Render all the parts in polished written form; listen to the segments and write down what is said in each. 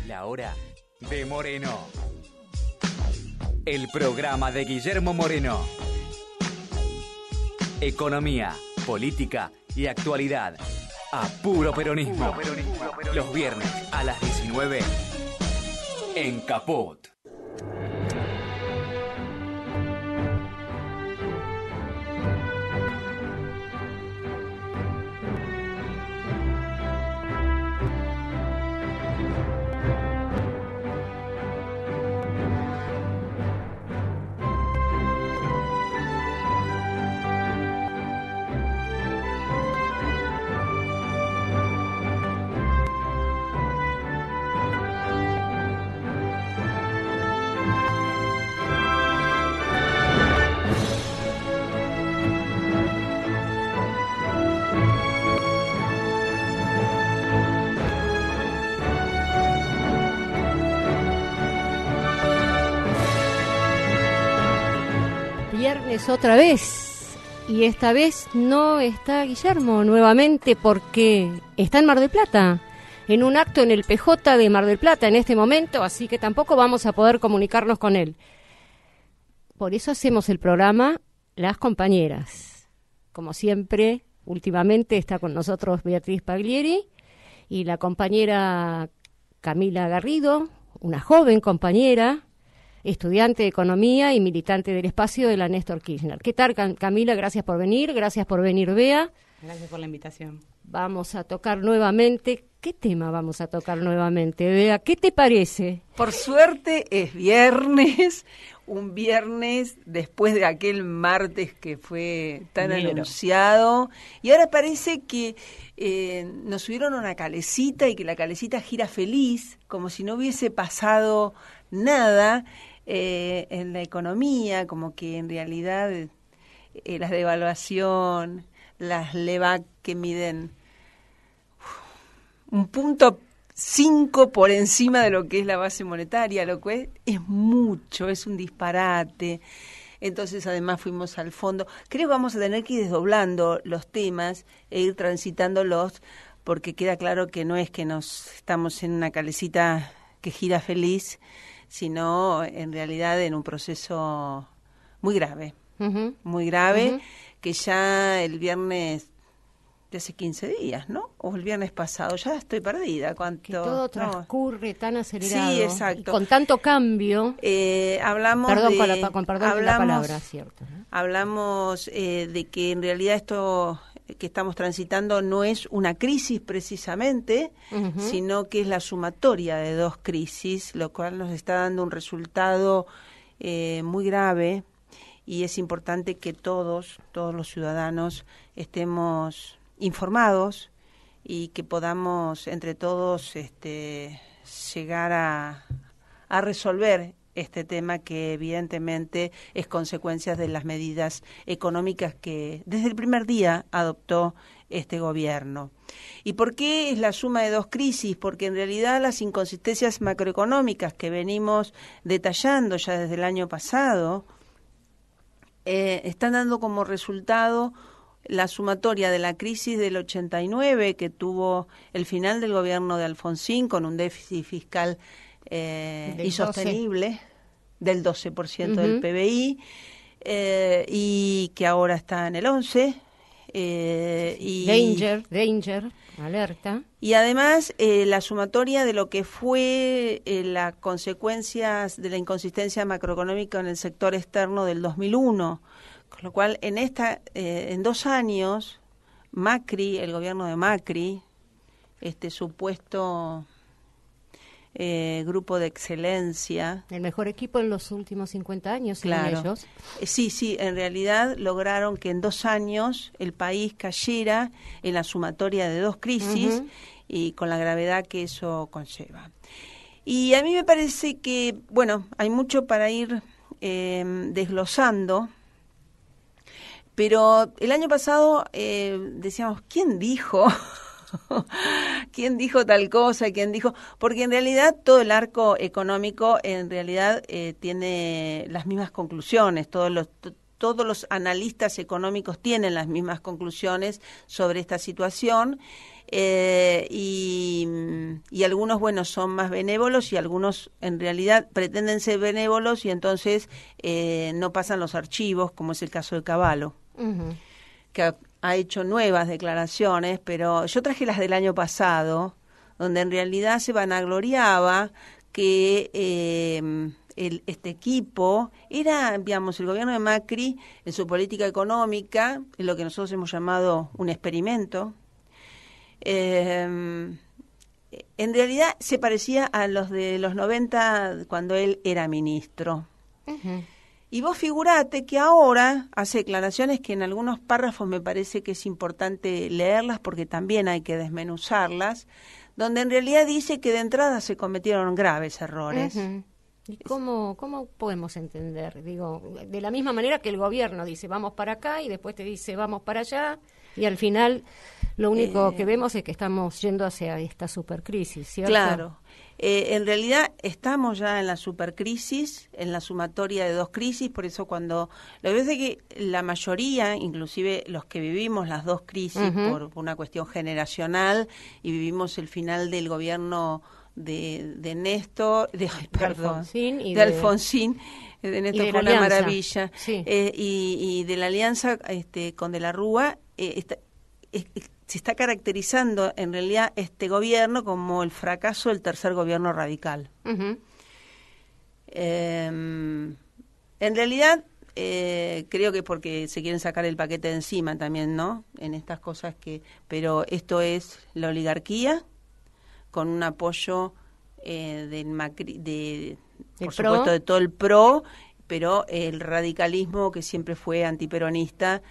La hora de Moreno. El programa de Guillermo Moreno. Economía, política y actualidad. A puro peronismo. Los viernes a las 19 en Caput. Viernes otra vez, y esta vez no está Guillermo nuevamente porque está en Mar del Plata, en un acto en el PJ de Mar del Plata en este momento, así que tampoco vamos a poder comunicarnos con él. Por eso hacemos el programa Las Compañeras. Como siempre, últimamente está con nosotros Beatriz Paglieri y la compañera Camila Garrido, una joven compañera, estudiante de Economía y militante del espacio de la Néstor Kirchner. ¿Qué tal, Camila? Gracias por venir, Bea. Gracias por la invitación. Vamos a tocar nuevamente. ¿Qué tema vamos a tocar nuevamente, Bea? ¿Qué te parece? Por suerte es viernes, un viernes después de aquel martes que fue tan anunciado, y ahora parece que nos subieron una calecita y que la calecita gira feliz, como si no hubiese pasado nada en la economía, como que en realidad la devaluación, las LEVAC que miden 1.5 por encima de lo que es la base monetaria, lo cual es mucho, es un disparate. Entonces, además, fuimos al fondo. Creo que vamos a tener que ir desdoblando los temas e ir transitándolos, porque queda claro que no es que nos estamos en una calecita que gira feliz, sino en realidad en un proceso muy grave, que ya el viernes de hace 15 días, ¿no? O el viernes pasado, ya estoy perdida. Que todo transcurre tan acelerado. Sí, exacto. Y con tanto cambio. Hablamos perdón de... con perdón la palabra, cierto, ¿no? Hablamos de que en realidad esto que estamos transitando no es una crisis precisamente, sino que es la sumatoria de dos crisis, lo cual nos está dando un resultado muy grave, y es importante que todos los ciudadanos estemos informados y que podamos entre todos llegar a resolver este tema, que evidentemente es consecuencia de las medidas económicas que desde el primer día adoptó este gobierno. ¿Y por qué es la suma de dos crisis? Porque en realidad las inconsistencias macroeconómicas que venimos detallando ya desde el año pasado están dando como resultado la sumatoria de la crisis del 89, que tuvo el final del gobierno de Alfonsín con un déficit fiscal insostenible del 12% del PBI, y que ahora está en el 11%. Danger, alerta. Y además la sumatoria de lo que fue las consecuencias de la inconsistencia macroeconómica en el sector externo del 2001, con lo cual en 2 años Macri, el gobierno de Macri, este supuesto grupo de excelencia. El mejor equipo en los últimos 50 años, claro. Ellos. Sí, en realidad lograron que en 2 años el país cayera en la sumatoria de dos crisis, y con la gravedad que eso conlleva. Y a mí me parece que, bueno, hay mucho para ir desglosando, pero el año pasado decíamos, ¿quién dijo? ¿Quién dijo tal cosa? ¿Quién dijo? Porque en realidad todo el arco económico en realidad tiene las mismas conclusiones, todos los analistas económicos tienen las mismas conclusiones sobre esta situación, Y algunos, bueno, son más benévolos y algunos en realidad pretenden ser benévolos y entonces no pasan los archivos, como es el caso de Cavallo, que ha hecho nuevas declaraciones, pero yo traje las del año pasado, donde en realidad se vanagloriaba que este equipo era, digamos, el gobierno de Macri en su política económica, en lo que nosotros hemos llamado un experimento. En realidad se parecía a los de los 90 cuando él era ministro. Y vos figurate que ahora hace declaraciones que en algunos párrafos me parece que es importante leerlas porque también hay que desmenuzarlas, donde en realidad dice que de entrada se cometieron graves errores. ¿Y cómo podemos entender? Digo, de la misma manera que el gobierno dice vamos para acá y después te dice vamos para allá y al final lo único que vemos es que estamos yendo hacia esta supercrisis, ¿cierto? Claro. En realidad estamos ya en la supercrisis, en la sumatoria de dos crisis, por eso cuando lo que pasa es que la mayoría, inclusive los que vivimos las dos crisis por una cuestión generacional y vivimos el final del gobierno de Néstor, de Alfonsín, de Néstor fue una maravilla, sí. Y de la alianza con De la Rúa, se está caracterizando en realidad este gobierno como el fracaso del tercer gobierno radical. En realidad, creo que es porque se quieren sacar el paquete de encima también, ¿no? En estas cosas pero esto es la oligarquía, con un apoyo del Macri, por supuesto, de todo el PRO, pero el radicalismo, que siempre fue antiperonista,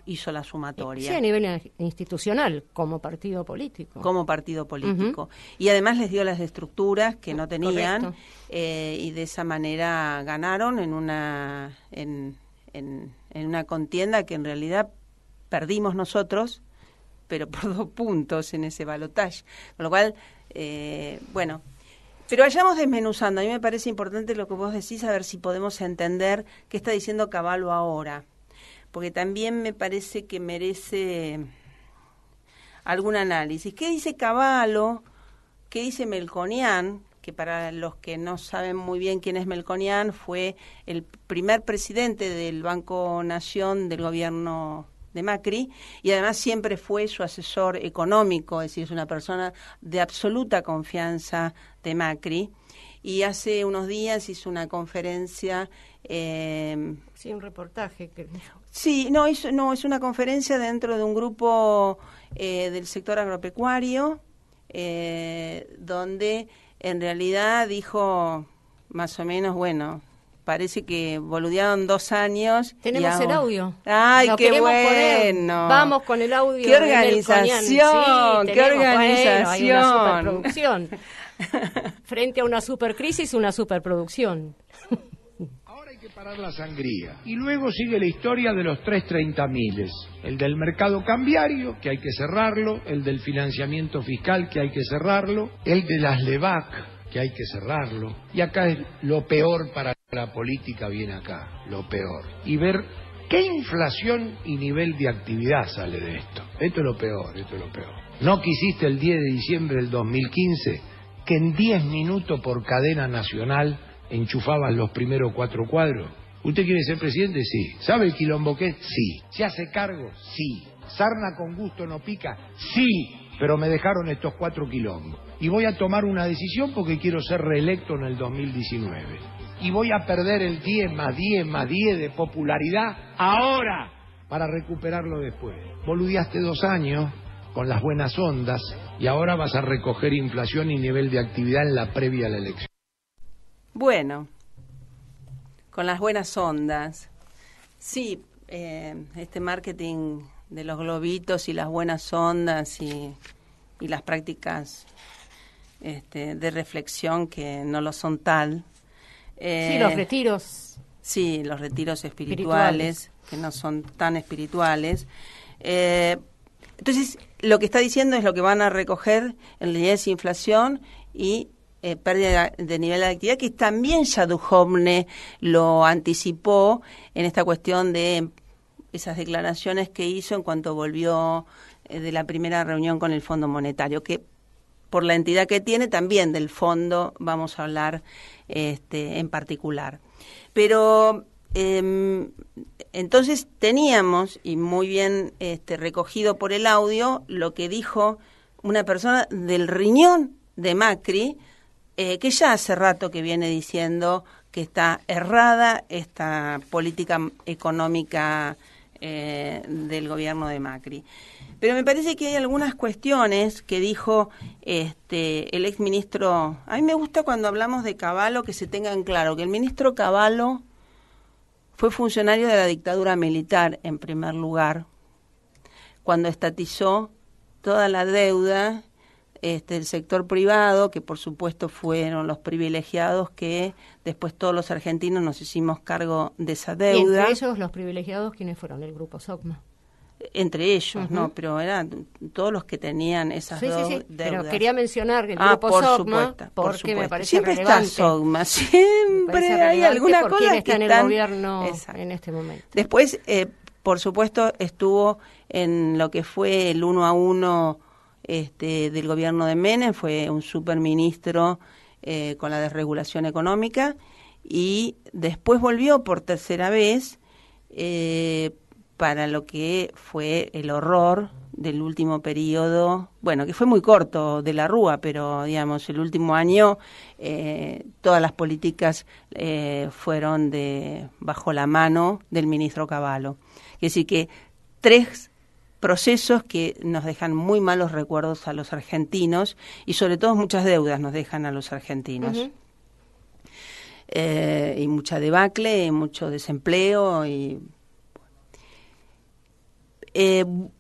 hizo la sumatoria. Sí, a nivel institucional, como partido político. Como partido político. Y además les dio las estructuras que no tenían, y de esa manera ganaron en una contienda que en realidad perdimos nosotros, pero por 2 puntos en ese balotaje. Con lo cual, bueno... Pero vayamos desmenuzando. A mí me parece importante lo que vos decís, a ver si podemos entender qué está diciendo Cavallo ahora. Porque también me parece que merece algún análisis. ¿Qué dice Cavallo? ¿Qué dice Melconian? Que para los que no saben muy bien quién es Melconian, fue el primer presidente del Banco Nación del gobierno de Macri, y además siempre fue su asesor económico, es decir, es una persona de absoluta confianza de Macri, y hace unos días hizo una conferencia... sí, un reportaje. Sí, no, es una conferencia dentro de un grupo del sector agropecuario, donde en realidad dijo más o menos, bueno... Parece que boludearon 2 años. Tenemos el audio. ¡Ay, qué bueno! Poner. Vamos con el audio. ¡Qué organización! Sí, ¡Qué organización! Bueno, hay una superproducción. Frente a una supercrisis, una superproducción. Ahora hay que parar la sangría. Y luego sigue la historia de los 330.000. El del mercado cambiario, que hay que cerrarlo. El del financiamiento fiscal, que hay que cerrarlo. El de las LEVAC, que hay que cerrarlo. Y acá es lo peor para la política, viene acá, lo peor. Y ver qué inflación y nivel de actividad sale de esto. Esto es lo peor, esto es lo peor. ¿No quisiste el 10 de diciembre del 2015 que en 10 minutos por cadena nacional enchufaban los primeros 4 cuadros? ¿Usted quiere ser presidente? Sí. ¿Sabe el quilombo que es? Sí. ¿Se hace cargo? Sí. ¿Sarna con gusto no pica? Sí. Pero me dejaron estos 4 quilombos. Y voy a tomar una decisión porque quiero ser reelecto en el 2019. Y voy a perder el 10 más 10 más 10 de popularidad ahora para recuperarlo después. Boludeaste 2 años con las buenas ondas y ahora vas a recoger inflación y nivel de actividad en la previa a la elección. Bueno, con las buenas ondas. Sí, este marketing de los globitos y las buenas ondas y las prácticas de reflexión que no lo son tal. Sí, los retiros. Sí, los retiros espirituales, que no son tan espirituales. Entonces, lo que está diciendo es lo que van a recoger en realidad es inflación y pérdida de nivel de actividad, que también ya Duhovne lo anticipó en esta cuestión de esas declaraciones que hizo en cuanto volvió de la primera reunión con el Fondo Monetario, que por la entidad que tiene, también del fondo vamos a hablar en particular. Pero entonces teníamos, y muy bien recogido por el audio, lo que dijo una persona del riñón de Macri, que ya hace rato que viene diciendo que está errada esta política económica del gobierno de Macri. Pero me parece que hay algunas cuestiones que dijo el exministro. A mí me gusta cuando hablamos de Cavallo que se tenga en claro que el ministro Cavallo fue funcionario de la dictadura militar, en primer lugar, cuando estatizó toda la deuda del sector privado, que por supuesto fueron los privilegiados que después todos los argentinos nos hicimos cargo de esa deuda. Y entre ellos los privilegiados, ¿quiénes fueron? El grupo SOCMA. Entre ellos, ¿no? Pero eran todos los que tenían esas deudas. Pero quería mencionar que el grupo SOCMA, porque me parece siempre relevante. Está SOCMA, siempre hay alguna cosa que está en el gobierno en este momento. Después, por supuesto, estuvo en lo que fue el 1 a 1 del gobierno de Menem, fue un superministro con la desregulación económica, y después volvió por tercera vez para lo que fue el horror del último periodo, bueno, que fue muy corto de la Rúa, pero digamos, el último año todas las políticas fueron bajo la mano del ministro Cavallo. Es decir, que 3 procesos que nos dejan muy malos recuerdos a los argentinos, y sobre todo muchas deudas nos dejan a los argentinos. Uh-huh. Y mucha debacle, y mucho desempleo, y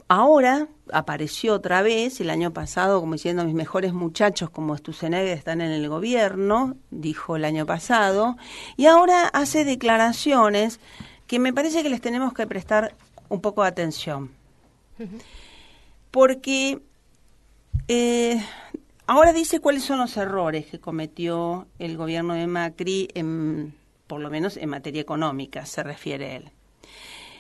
ahora apareció otra vez, el año pasado, como diciendo, mis mejores muchachos como Sturzenegger están en el gobierno, dijo el año pasado, y ahora hace declaraciones que me parece que les tenemos que prestar un poco de atención. Porque ahora dice cuáles son los errores que cometió el gobierno de Macri, por lo menos en materia económica, se refiere él.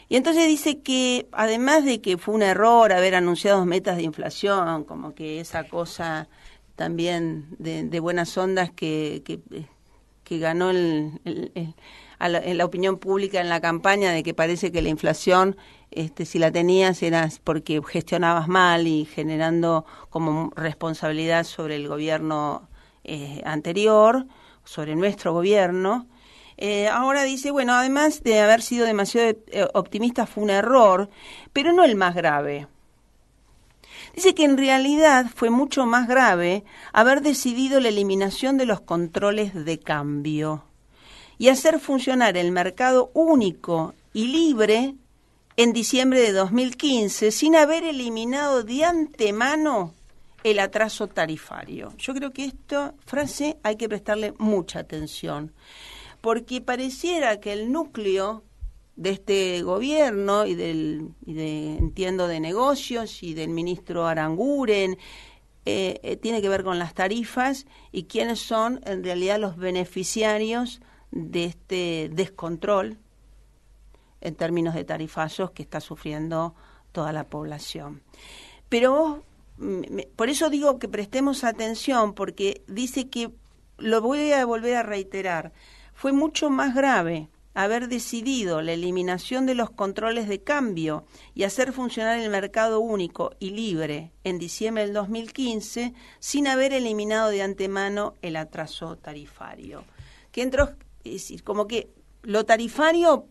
Y entonces dice que, además de que fue un error haber anunciado metas de inflación, como que esa cosa también de buenas ondas que ganó en la opinión pública en la campaña, de que parece que la inflación, si la tenías era porque gestionabas mal y generando como responsabilidad sobre el gobierno anterior, sobre nuestro gobierno. Ahora dice, bueno, además de haber sido demasiado optimista, fue un error, pero no el más grave. Dice que en realidad fue mucho más grave haber decidido la eliminación de los controles de cambio y hacer funcionar el mercado único y libre en diciembre de 2015 sin haber eliminado de antemano el atraso tarifario. Yo creo que esta frase hay que prestarle mucha atención, porque pareciera que el núcleo de este gobierno entiendo, de negocios y del ministro Aranguren, tiene que ver con las tarifas y quiénes son en realidad los beneficiarios de este descontrol en términos de tarifazos que está sufriendo toda la población. Pero por eso digo que prestemos atención, porque dice que, lo voy a volver a reiterar, fue mucho más grave haber decidido la eliminación de los controles de cambio y hacer funcionar el mercado único y libre en diciembre del 2015 sin haber eliminado de antemano el atraso tarifario. Que es decir, como que lo tarifario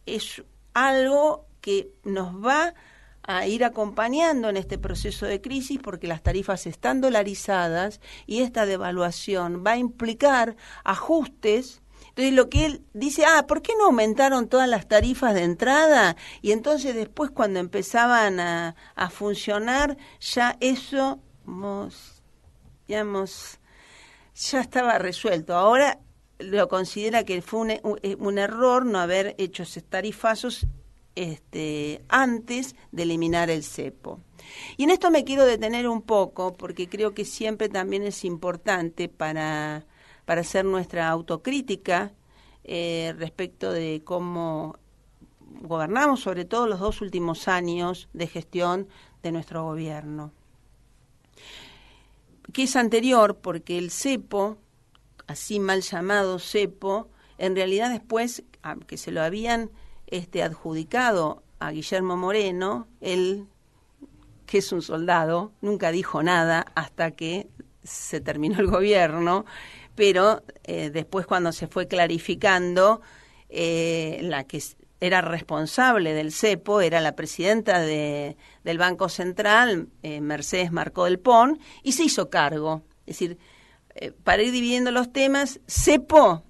es algo que nos va a ir acompañando en este proceso de crisis, porque las tarifas están dolarizadas y esta devaluación va a implicar ajustes. Entonces lo que él dice, ¿por qué no aumentaron todas las tarifas de entrada? Y entonces después, cuando empezaban a funcionar, ya eso, digamos, ya estaba resuelto. Ahora lo considera que fue un error no haber hecho esos tarifazos antes de eliminar el cepo. Y en esto me quiero detener un poco, porque creo que siempre también es importante para hacer nuestra autocrítica respecto de cómo gobernamos, sobre todo los 2 últimos años de gestión de nuestro gobierno, que es anterior porque el cepo, así mal llamado cepo, en realidad después que se lo habían adjudicado a Guillermo Moreno, él, que es un soldado, nunca dijo nada hasta que se terminó el gobierno, pero después cuando se fue clarificando, la que era responsable del cepo era la presidenta del Banco Central, Mercedes Marcó del Pon, y se hizo cargo. Es decir, para ir dividiendo los temas, cepo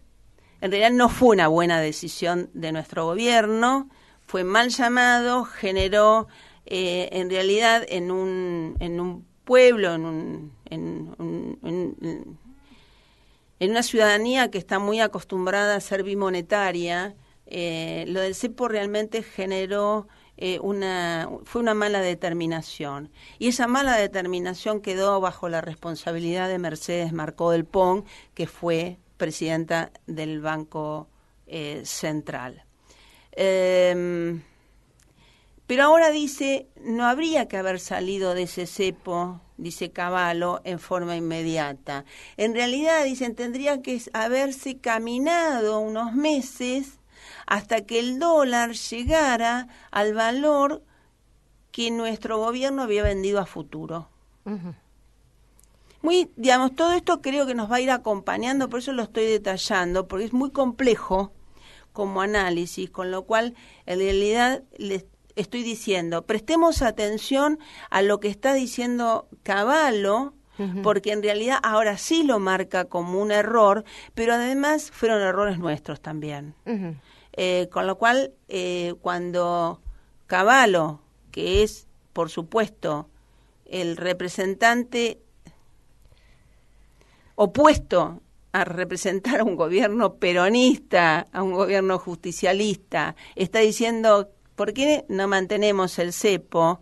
en realidad no fue una buena decisión de nuestro gobierno, fue mal llamado, generó en realidad en un pueblo, en una ciudadanía que está muy acostumbrada a ser bimonetaria, lo del cepo realmente generó fue una mala determinación. Y esa mala determinación quedó bajo la responsabilidad de Mercedes Marcó del Pon, que fue presidenta del Banco Central. Pero ahora dice, no habría que haber salido de ese cepo, dice Cavallo, en forma inmediata. En realidad, dicen, tendría que haberse caminado unos meses hasta que el dólar llegara al valor que nuestro gobierno había vendido a futuro. Uh-huh. Todo esto creo que nos va a ir acompañando, por eso lo estoy detallando, porque es muy complejo como análisis, con lo cual en realidad les estoy diciendo, prestemos atención a lo que está diciendo Cavallo, uh-huh, porque en realidad ahora sí lo marca como un error, pero además fueron errores nuestros también. Uh-huh. Con lo cual, cuando Cavallo, que es, por supuesto, el representante opuesto a representar a un gobierno peronista, a un gobierno justicialista, está diciendo, ¿por qué no mantenemos el cepo?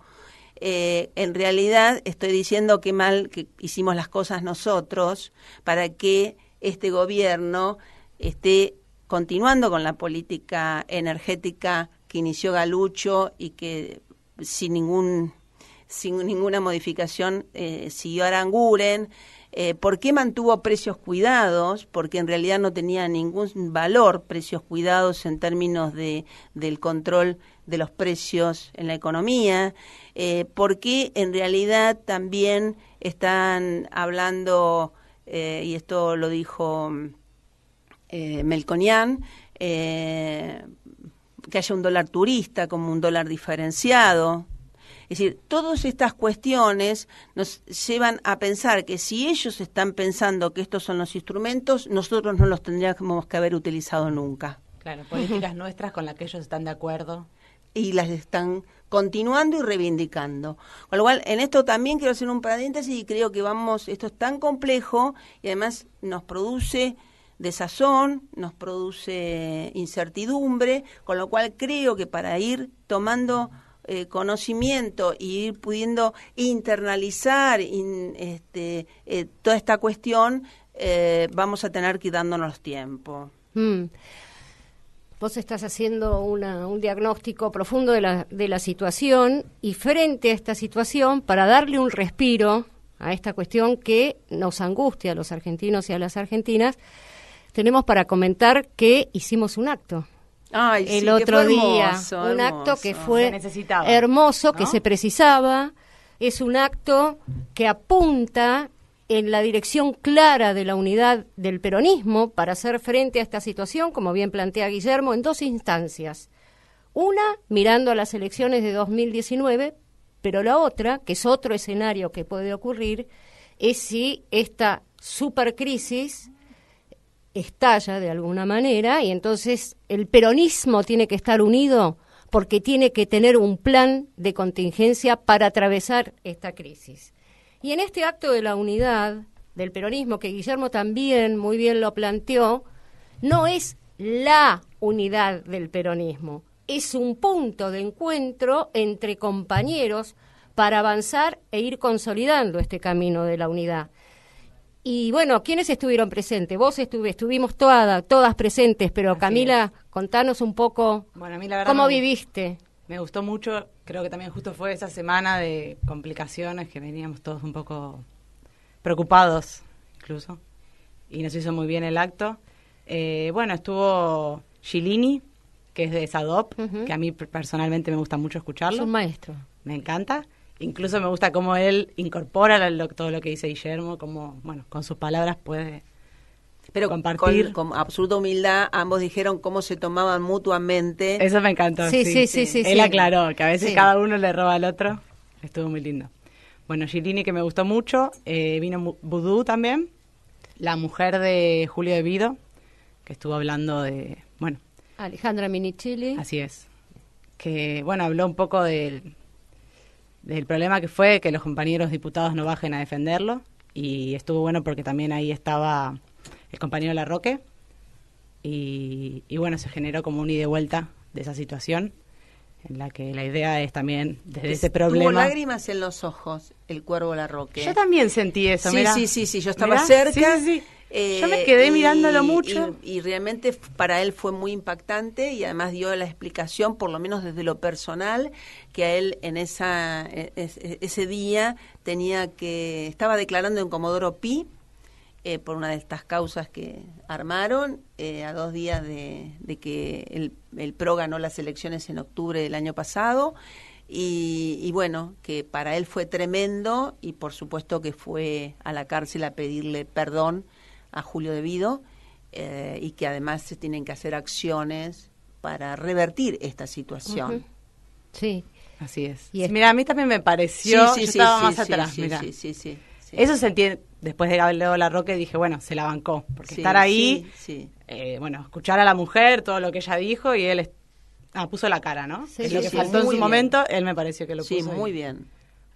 En realidad estoy diciendo que mal que hicimos las cosas nosotros para que este gobierno esté continuando con la política energética que inició Galucho y que sin ninguna modificación siguió Aranguren. ¿Por qué mantuvo precios cuidados? Porque en realidad no tenía ningún valor precios cuidados en términos del control de los precios en la economía. Porque en realidad también están hablando, y esto lo dijo Melconian, que haya un dólar turista como un dólar diferenciado. Es decir, todas estas cuestiones nos llevan a pensar que si ellos están pensando que estos son los instrumentos, nosotros no los tendríamos que haber utilizado nunca. Claro, políticas nuestras con las que ellos están de acuerdo. Y las están continuando y reivindicando. Con lo cual, en esto también quiero hacer un paréntesis y creo que esto es tan complejo y además nos produce desazón, nos produce incertidumbre, con lo cual creo que para ir tomando conocimiento y ir pudiendo internalizar toda esta cuestión, vamos a tener que ir dándonos tiempo. Vos estás haciendo un diagnóstico profundo de la situación y frente a esta situación, para darle un respiro a esta cuestión que nos angustia a los argentinos y a las argentinas, tenemos para comentar que hicimos un acto. Ay, el otro día, un acto que fue hermoso, ¿no? Que se precisaba, es un acto que apunta en la dirección clara de la unidad del peronismo para hacer frente a esta situación, como bien plantea Guillermo, en dos instancias. Una, mirando a las elecciones de 2019, pero la otra, que es otro escenario que puede ocurrir, es si esta supercrisis estalla de alguna manera y entonces el peronismo tiene que estar unido porque tiene que tener un plan de contingencia para atravesar esta crisis. Y en este acto de la unidad del peronismo, que Guillermo también muy bien lo planteó, no es la unidad del peronismo, es un punto de encuentro entre compañeros para avanzar e ir consolidando este camino de la unidad. Y bueno, ¿quiénes estuvieron presentes? Vos estuvimos todas presentes, pero así Camila, contanos un poco, bueno, a mí la verdad cómo viviste. Me gustó mucho Creo que también justo fue esa semana de complicaciones que veníamos todos un poco preocupados, incluso, y nos hizo muy bien el acto. Bueno, estuvo Gilini, que es de Sadop, que a mí personalmente me gusta mucho escucharlo. Es un maestro. Me encanta. Incluso me gusta cómo él incorpora todo lo que dice Guillermo, cómo, bueno, con sus palabras puede compartir. Con absoluta humildad, ambos dijeron cómo se tomaban mutuamente. Eso me encantó. Sí. Él aclaró que a veces cada uno le roba al otro. Estuvo muy lindo. Bueno, Gilini, que me gustó mucho. Vino Vudú también, la mujer de Julio de Vido, que estuvo hablando de, bueno... Alejandra Minichilli. Así es. Que, bueno, habló un poco del problema que fue que los compañeros diputados no bajen a defenderlo. Y estuvo bueno porque también ahí estaba el compañero Larroque. Y bueno, se generó como un ida y vuelta de esa situación, en la que la idea es también, desde ese problema... Tuvo lágrimas en los ojos, el Cuervo Larroque. Yo también sentí eso, sí, mirá. Sí, yo estaba cerca. Sí. Yo me quedé mirándolo mucho. Y realmente para él fue muy impactante y además dio la explicación, por lo menos desde lo personal, que a él en ese día estaba declarando en Comodoro Pi, por una de estas causas que armaron, a 2 días de que el PRO ganó las elecciones en octubre del año pasado, y bueno, que para él fue tremendo, y por supuesto que fue a la cárcel a pedirle perdón a Julio de Vido, y que además se tienen que hacer acciones para revertir esta situación. Sí. Así es. Y mira, a mí también me pareció, yo estaba más atrás, mira. Sí. Eso se entiende, después de que habló Larroque dije, bueno, se la bancó, porque estar ahí, bueno, escuchar a la mujer, todo lo que ella dijo, y él puso la cara, ¿no? Sí, es lo que sí, faltó en su bien. momento, él me pareció que lo puso. Sí, muy bien.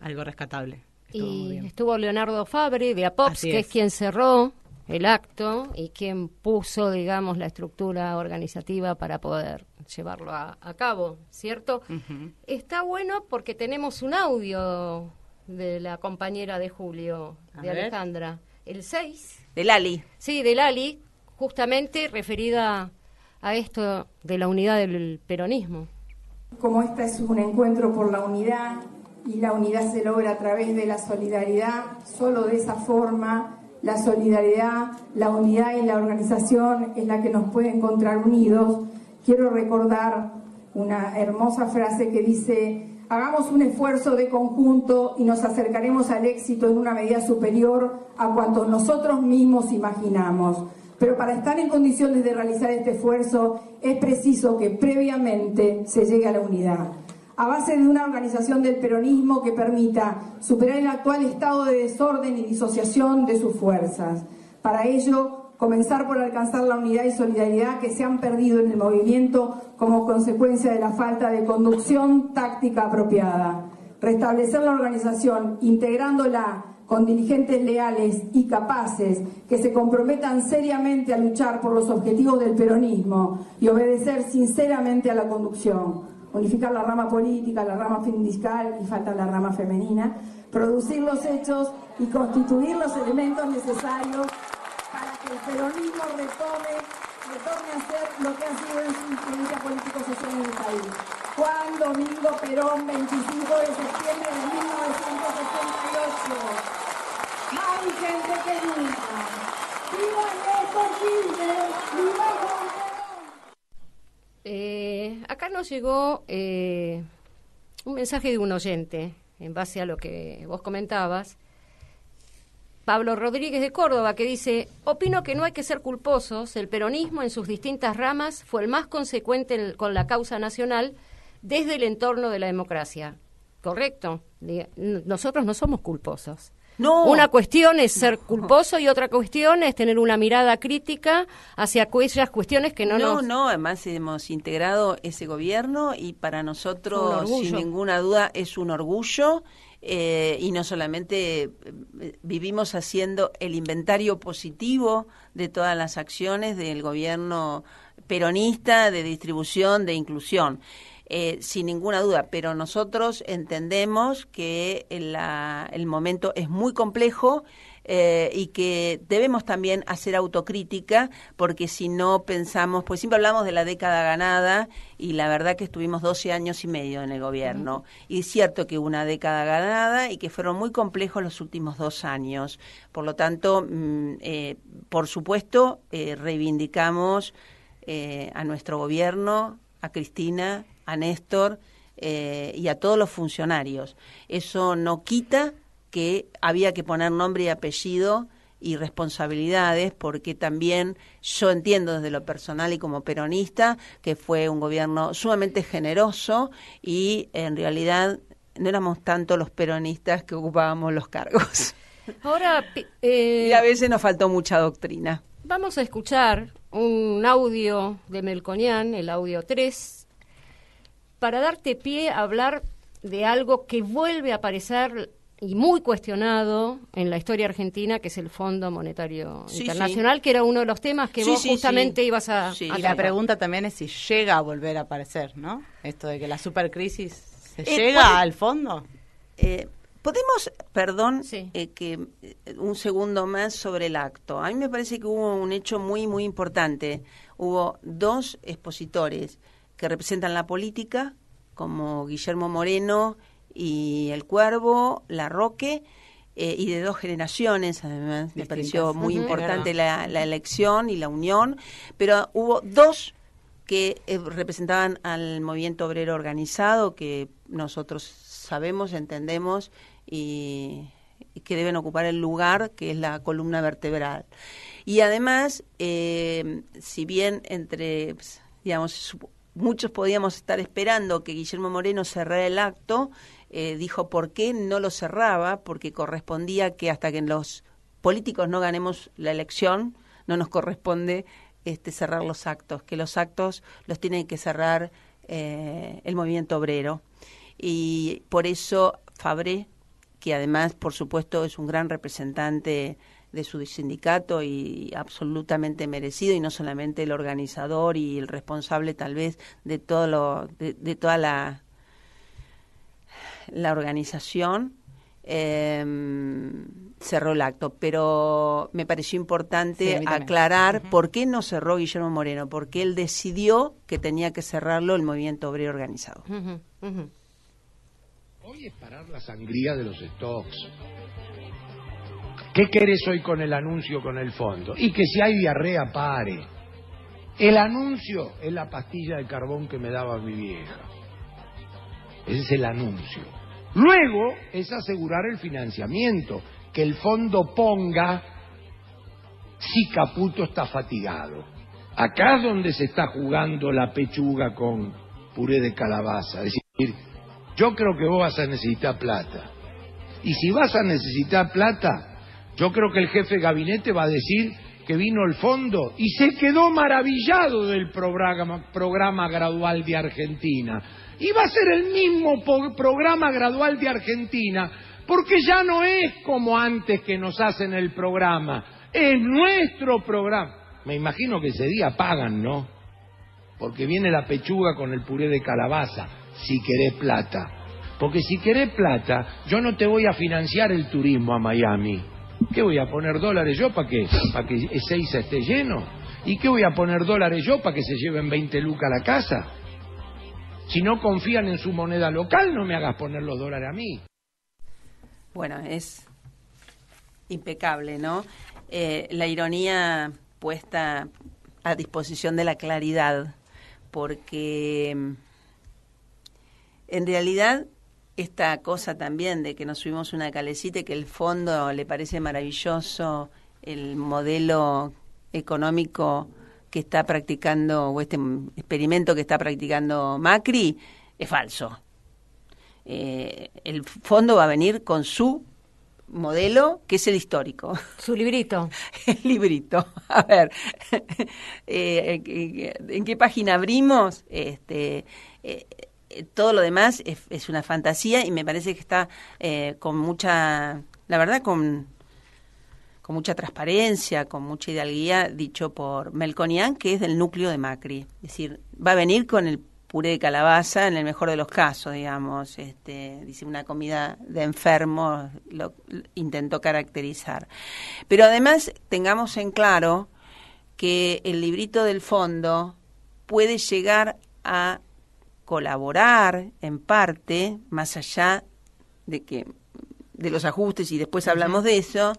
Algo rescatable. Estuvo muy Y bien. estuvo Leonardo Fabri de APOPS, Así que es. es quien cerró el acto y quien puso, digamos, la estructura organizativa para poder llevarlo a cabo, ¿cierto? Ujú. Está bueno porque tenemos un audio de la compañera de Julio, A de ver. Alejandra. El 6. De Lali. Sí, de Lali, justamente referida a esto de la unidad del peronismo. Como este es un encuentro por la unidad, y la unidad se logra a través de la solidaridad, solo de esa forma, la solidaridad, la unidad y la organización es la que nos puede encontrar unidos. Quiero recordar una hermosa frase que dice: hagamos un esfuerzo de conjunto y nos acercaremos al éxito en una medida superior a cuantos nosotros mismos imaginamos. Pero para estar en condiciones de realizar este esfuerzo es preciso que previamente se llegue a la unidad, a base de una organización del peronismo que permita superar el actual estado de desorden y disociación de sus fuerzas. Para ello, comenzar por alcanzar la unidad y solidaridad que se han perdido en el movimiento como consecuencia de la falta de conducción táctica apropiada. Restablecer la organización, integrándola con dirigentes leales y capaces que se comprometan seriamente a luchar por los objetivos del peronismo y obedecer sinceramente a la conducción. Unificar la rama política, la rama sindical y falta la rama femenina, producir los hechos y constituir los elementos necesarios para que el peronismo retorne a ser lo que ha sido en su influencia político-social en el país. Juan Domingo Perón, 25 de septiembre de 1968. Más vigente que nunca. ¡Viva Néstor Kirchner! ¡Viva Juan Perón! Acá nos llegó un mensaje de un oyente, en base a lo que vos comentabas. Pablo Rodríguez de Córdoba, que dice: opino que no hay que ser culposos, el peronismo en sus distintas ramas fue el más consecuente con la causa nacional desde el entorno de la democracia. ¿Correcto? Nosotros no somos culposos. No. Una cuestión es ser culposo y otra cuestión es tener una mirada crítica hacia aquellas cuestiones que No, además hemos integrado ese gobierno y para nosotros, sin ninguna duda, es un orgullo. Y no solamente vivimos haciendo el inventario positivo de todas las acciones del gobierno peronista de distribución, de inclusión, sin ninguna duda, pero nosotros entendemos que el momento es muy complejo, y que debemos también hacer autocrítica, porque si no pensamos, pues siempre hablamos de la década ganada, y la verdad que estuvimos 12 años y medio en el gobierno, y es cierto que hubo una década ganada y que fueron muy complejos los últimos 2 años. Por lo tanto, por supuesto, reivindicamos a nuestro gobierno, a Cristina, a Néstor y a todos los funcionarios. Eso no quita que había que poner nombre y apellido y responsabilidades, porque también yo entiendo desde lo personal y como peronista que fue un gobierno sumamente generoso, y en realidad no éramos tanto los peronistas que ocupábamos los cargos. Ahora, y a veces nos faltó mucha doctrina. vamos a escuchar un audio de Melconian, el audio 3, para darte pie a hablar de algo que vuelve a aparecer y muy cuestionado en la historia argentina, que es el Fondo Monetario Internacional, que era uno de los temas que vos justamente ibas a y la pregunta también es si llega a volver a aparecer, ¿no? Esto de que la supercrisis se llega al fondo. Podemos, que un segundo más sobre el acto. A mí me parece que hubo un hecho muy, muy importante. Hubo 2 expositores que representan la política, como Guillermo Moreno y El Cuervo, Larroque, y de 2 generaciones, además. Distintas. Me pareció muy importante la elección y la unión, pero hubo 2 que representaban al movimiento obrero organizado, que nosotros sabemos, entendemos, y que deben ocupar el lugar que es la columna vertebral. Y además, si bien muchos podíamos estar esperando que Guillermo Moreno cerrara el acto, dijo por qué no lo cerraba, porque correspondía que hasta que los políticos no ganemos la elección, no nos corresponde cerrar los actos, que los actos los tiene que cerrar el movimiento obrero. Y por eso Fabré, que además, por supuesto, es un gran representante de su sindicato y absolutamente merecido, y no solamente el organizador y el responsable tal vez de todo de toda la organización, cerró el acto. Pero me pareció importante aclarar por qué no cerró Guillermo Moreno, porque él decidió que tenía que cerrarlo el movimiento obrero organizado. Hoy es parar la sangría de los stocks. ¿Qué querés hoy con el anuncio, con el fondo? Y que si hay diarrea, pare. El anuncio es la pastilla de carbón que me daba mi vieja. Ese es el anuncio. Luego es asegurar el financiamiento, que el fondo ponga si Caputo está fatigado. Acá es donde se está jugando la pechuga con puré de calabaza. Es decir, yo creo que vos vas a necesitar plata. Y si vas a necesitar plata, yo creo que el jefe de gabinete va a decir que vino el fondo y se quedó maravillado del programa gradual de Argentina. Y va a ser el mismo programa gradual de Argentina, porque ya no es como antes que nos hacen el programa, es nuestro programa. Me imagino que ese día pagan, ¿no? Porque viene la pechuga con el puré de calabaza, si querés plata. Porque si querés plata, yo no te voy a financiar el turismo a Miami. ¿Qué voy a poner dólares yo para que Ezeiza esté lleno? ¿Y qué voy a poner dólares yo para que se lleven 20 lucas a la casa? Si no confían en su moneda local, no me hagas poner los dólares a mí. Bueno, es impecable, ¿no? La ironía puesta a disposición de la claridad, porque en realidad esta cosa también de que nos subimos una calecita y que el fondo le parece maravilloso el modelo económico que está practicando, o este experimento que está practicando Macri, es falso. El fondo va a venir con su modelo, que es el histórico. Su librito. El librito. A ver, ¿en qué página abrimos? Todo lo demás es una fantasía, y me parece que está con mucha, la verdad, con mucha transparencia, con mucha hidalguía, dicho por Melconian, que es del núcleo de Macri. Es decir, va a venir con el puré de calabaza en el mejor de los casos, digamos. Dice una comida de enfermo, lo intentó caracterizar. Pero además tengamos en claro que el librito del fondo puede llegar a colaborar en parte, más allá de los ajustes, y después hablamos de eso,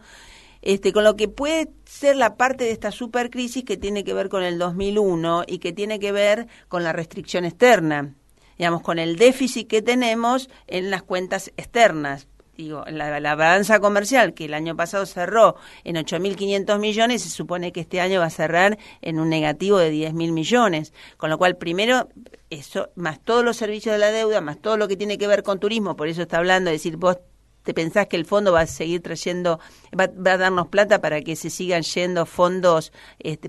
con lo que puede ser la parte de esta supercrisis que tiene que ver con el 2001 y que tiene que ver con la restricción externa, digamos, con el déficit que tenemos en las cuentas externas. Digo, la balanza comercial, que el año pasado cerró en 8.500 millones, se supone que este año va a cerrar en un negativo de 10.000 millones. Con lo cual, primero, eso, más todos los servicios de la deuda, más todo lo que tiene que ver con turismo, por eso está hablando de decir, vos te pensás que el fondo va a seguir trayendo, va a darnos plata para que se sigan yendo fondos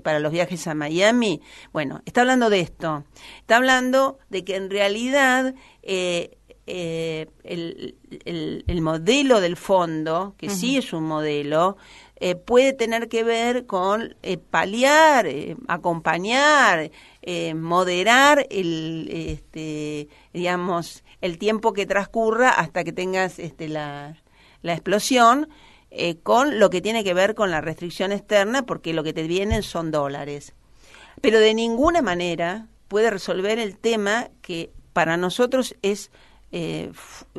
para los viajes a Miami. Bueno, está hablando de esto. Está hablando de que en realidad el modelo del fondo, que sí es un modelo, puede tener que ver con paliar, acompañar, moderar digamos, el tiempo que transcurra hasta que tengas la explosión, con lo que tiene que ver con la restricción externa, porque lo que te vienen son dólares. Pero de ninguna manera puede resolver el tema que para nosotros es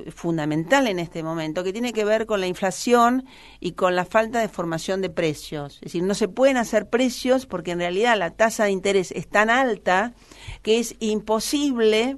fundamental en este momento, que tiene que ver con la inflación y con la falta de formación de precios. Es decir, no se pueden hacer precios porque en realidad la tasa de interés es tan alta que es imposible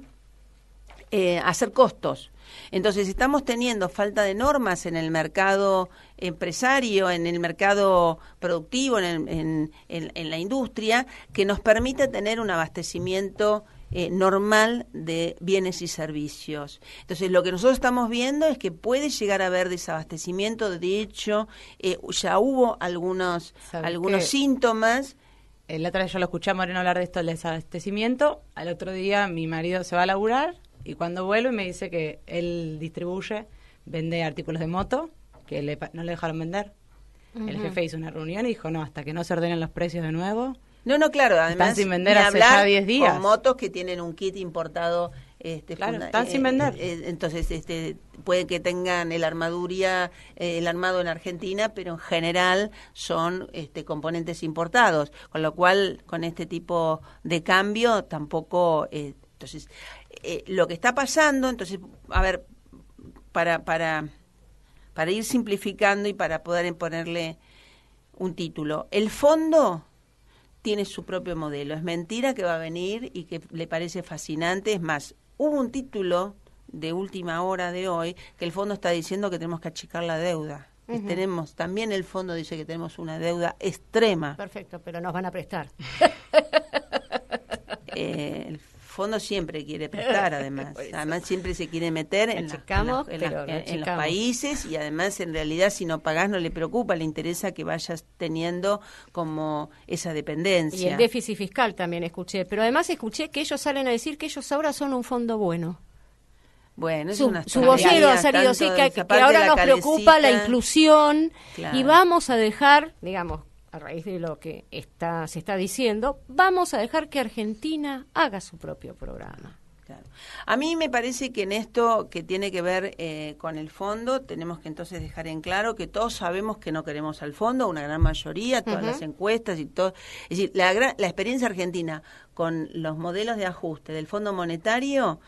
hacer costos. Entonces estamos teniendo falta de normas en el mercado empresario, en el mercado productivo, en la industria, que nos permita tener un abastecimiento normal de bienes y servicios. Entonces, lo que nosotros estamos viendo es que puede llegar a haber desabastecimiento. De hecho, ya hubo algunos síntomas. La otra vez yo lo escuché a Moreno hablar de esto del desabastecimiento. Al otro día mi marido se va a laburar y cuando vuelve me dice que él vende artículos de moto, que no le dejaron vender. El jefe hizo una reunión y dijo, no, hasta que no se ordenen los precios de nuevo. No, claro, además, están sin vender hace ya 10 días. Con motos que tienen un kit importado. Claro, están sin vender. Entonces, puede que tengan el armado en Argentina, pero en general son componentes importados. Con lo cual, con este tipo de cambio, tampoco. Entonces, lo que está pasando, entonces, a ver, para ir simplificando y para poder ponerle un título, el fondo tiene su propio modelo. Es mentira que va a venir y que le parece fascinante. Es más, hubo un título de última hora de hoy que el fondo está diciendo que tenemos que achicar la deuda. También el fondo dice que tenemos una deuda extrema. Perfecto, pero nos van a prestar. El fondo siempre quiere prestar, además. Además, siempre se quiere meter en los países, y además, en realidad, si no pagás, no le preocupa, le interesa que vayas teniendo como esa dependencia. Y el déficit fiscal también escuché. Pero además escuché que ellos salen a decir que ellos ahora son un fondo bueno. Bueno, es su vocero ha salido así, que ahora nos preocupa la inclusión, claro. Y vamos a dejar, digamos, a raíz de lo que se está diciendo, vamos a dejar que Argentina haga su propio programa. Claro. A mí me parece que en esto que tiene que ver con el fondo, tenemos que entonces dejar en claro que todos sabemos que no queremos al fondo, una gran mayoría, todas las encuestas y todo. Es decir, la experiencia argentina con los modelos de ajuste del Fondo Monetario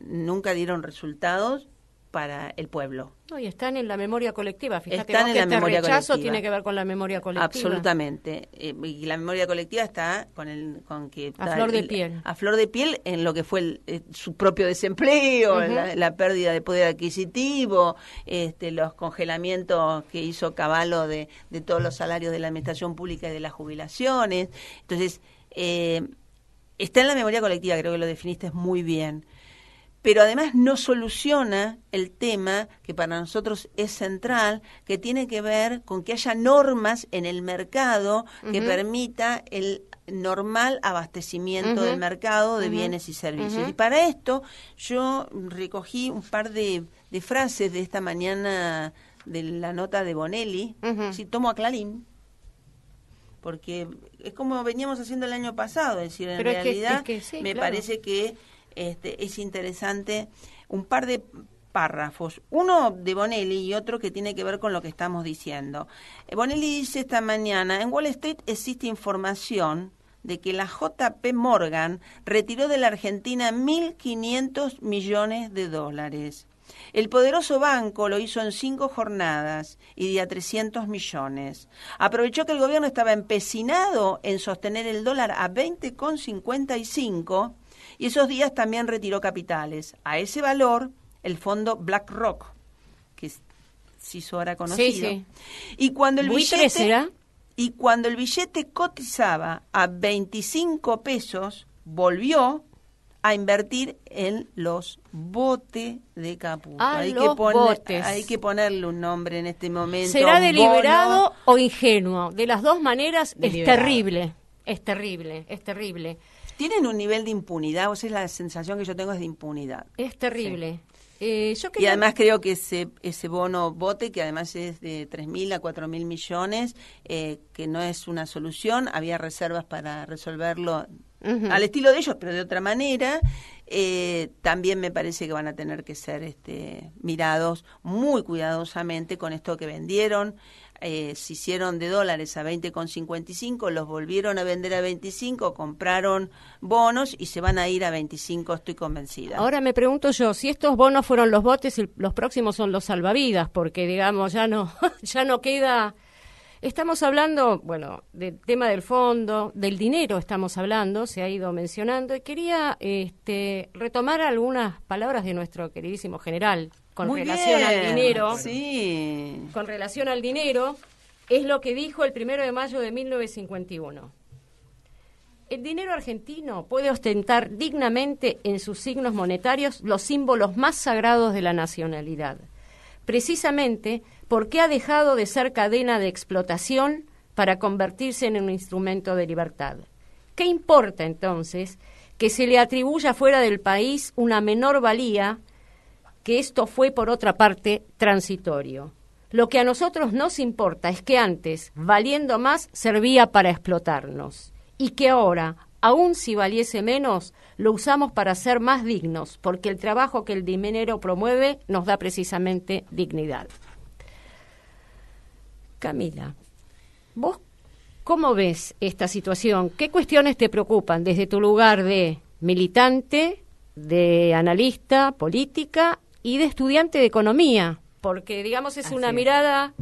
nunca dieron resultados para el pueblo. No, y están en la memoria colectiva. Fíjate, están en la memoria rechazo colectiva. Tiene que ver con la memoria colectiva. Absolutamente. Y la memoria colectiva está con que a flor de piel. A flor de piel en lo que fue su propio desempleo, la pérdida de poder adquisitivo, los congelamientos que hizo Cavallo de todos los salarios de la administración pública y de las jubilaciones. Entonces, está en la memoria colectiva, creo que lo definiste muy bien. Pero además no soluciona el tema que para nosotros es central, que tiene que ver con que haya normas en el mercado que permita el normal abastecimiento del mercado de bienes y servicios. Y para esto yo recogí un par de frases de esta mañana de la nota de Bonelli, tomo a Clarín, porque es como veníamos haciendo el año pasado, es decir, en Pero realidad sí, me claro. parece que es interesante un par de párrafos, uno de Bonelli y otro que tiene que ver con lo que estamos diciendo. Bonelli dice esta mañana, en Wall Street existe información de que la JP Morgan retiró de la Argentina 1.500 millones de dólares. El poderoso banco lo hizo en 5 jornadas y de a 300 millones. Aprovechó que el gobierno estaba empecinado en sostener el dólar a 20,55 y esos días también retiró capitales. A ese valor, el fondo BlackRock, que se hizo ahora conocido. Sí. Y cuando el ¿Buitre billete... será? Y cuando el billete cotizaba a 25 pesos, volvió a invertir en los botes de Caputo. Botes. Hay que ponerle un nombre en este momento. ¿Será un deliberado bono. o ingenuo? De las dos maneras Deliberado. es terrible. Tienen un nivel de impunidad, o sea, la sensación que yo tengo es de impunidad. Es terrible. Yo Y quería... además creo que ese bono bote, que además es de 3.000 a 4.000 millones, que no es una solución, había reservas para resolverlo al estilo de ellos, pero de otra manera, también me parece que van a tener que ser mirados muy cuidadosamente con esto que vendieron. Se hicieron de dólares a 20,55, los volvieron a vender a 25, compraron bonos y se van a ir a 25, estoy convencida. Ahora me pregunto yo, si estos bonos fueron los botes, los próximos son los salvavidas, porque digamos ya no queda... Estamos hablando, bueno, del tema del fondo, del dinero estamos hablando, se ha ido mencionando, y quería retomar algunas palabras de nuestro queridísimo general con Muy relación bien. al dinero. Sí. Con relación al dinero, es lo que dijo el 1 de mayo de 1951. El dinero argentino puede ostentar dignamente en sus signos monetarios los símbolos más sagrados de la nacionalidad, precisamente porque ha dejado de ser cadena de explotación para convertirse en un instrumento de libertad. ¿Qué importa entonces que se le atribuya fuera del país una menor valía, que esto fue por otra parte transitorio? Lo que a nosotros nos importa es que antes, valiendo más, servía para explotarnos, y que ahora, aun si valiese menos, lo usamos para ser más dignos, porque el trabajo que el dinero promueve nos da precisamente dignidad. Camila, ¿vos cómo ves esta situación? ¿Qué cuestiones te preocupan desde tu lugar de militante, de analista política y de estudiante de economía? Porque, digamos, es una mirada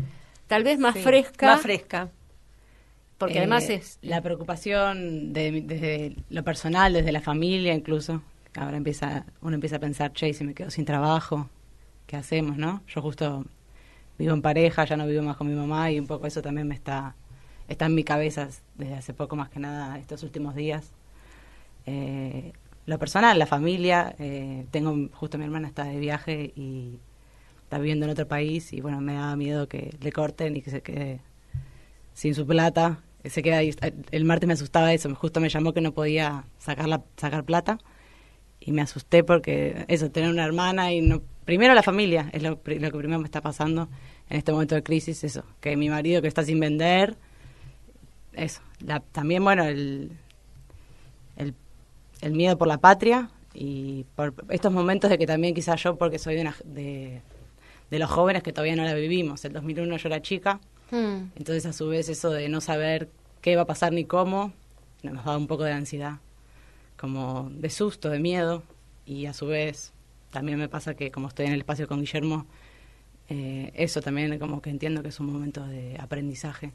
tal vez más fresca. Más fresca. Porque además es... La preocupación desde lo personal, desde la familia incluso. Ahora uno empieza a pensar, che, si me quedo sin trabajo, ¿qué hacemos, no? Yo justo vivo en pareja, ya no vivo más con mi mamá y un poco eso también está en mi cabeza desde hace poco, más que nada estos últimos días. Lo personal, la familia, justo mi hermana está de viaje y está viviendo en otro país y bueno, me da miedo que le corten y que se quede sin su plata. Se queda ahí. El martes me asustaba eso, justo me llamó que no podía sacar plata y me asusté porque eso, tener una hermana y no... Primero la familia, es lo que primero me está pasando en este momento de crisis, eso, que mi marido que está sin vender, eso. También, bueno, el miedo por la patria y por estos momentos de que también quizás yo, porque soy de los jóvenes que todavía no la vivimos. El 2001 yo era chica, entonces a su vez eso de no saber qué va a pasar ni cómo, nos da un poco de ansiedad, como de susto, de miedo, y a su vez... También me pasa que como estoy en el espacio con Guillermo, eso también como que entiendo que es un momento de aprendizaje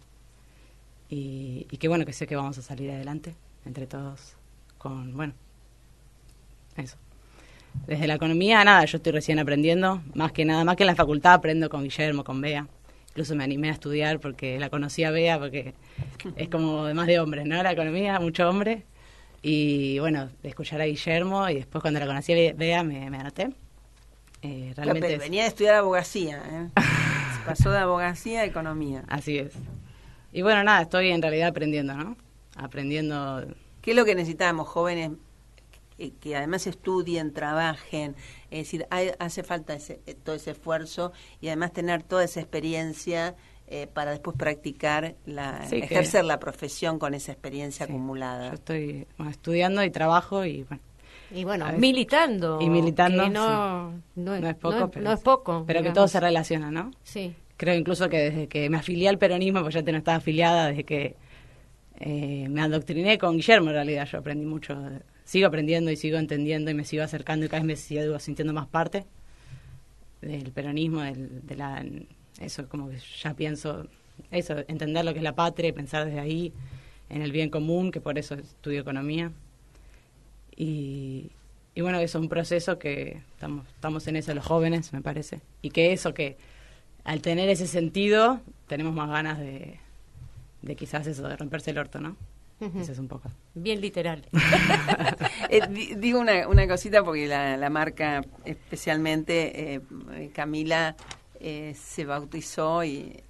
y que bueno, que sé que vamos a salir adelante entre todos con, bueno, eso. Desde la economía, nada, yo estoy recién aprendiendo, más que en la facultad aprendo con Guillermo, con Bea. Incluso me animé a estudiar porque la conocí a Bea, porque es como más de hombres, ¿no? La economía, mucho hombre. Y bueno, de escuchar a Guillermo y después cuando la conocí a Bea me anoté. Realmente venía de estudiar abogacía, Se pasó de abogacía a economía. Así es. Y bueno, nada, estoy en realidad aprendiendo, ¿no? Aprendiendo. ¿Qué es lo que necesitamos, jóvenes? Que además estudien, trabajen, es decir, hace falta todo ese esfuerzo y además tener toda esa experiencia para después practicar, Sí, ejercer la profesión con esa experiencia acumulada. Yo estoy estudiando y trabajo y bueno, militando. Y militando, que no es poco, pero, no es poco. Pero que todo se relaciona, ¿no? Sí. Creo incluso que desde que me afilié al peronismo, pues ya no estaba afiliada, desde que me adoctriné con Guillermo, en realidad yo aprendí mucho. Sigo aprendiendo y sigo entendiendo y me sigo acercando y cada vez me sigo sintiendo más parte del peronismo, eso como que ya pienso, eso, entender lo que es la patria y pensar desde ahí en el bien común, que por eso estudio economía. Y bueno, eso es un proceso que estamos en eso los jóvenes, me parece. Y que al tener ese sentido, tenemos más ganas de quizás eso, de romperse el orto, ¿no? Eso es un poco. Bien literal. Digo una cosita porque la marca, especialmente Camila, se bautizó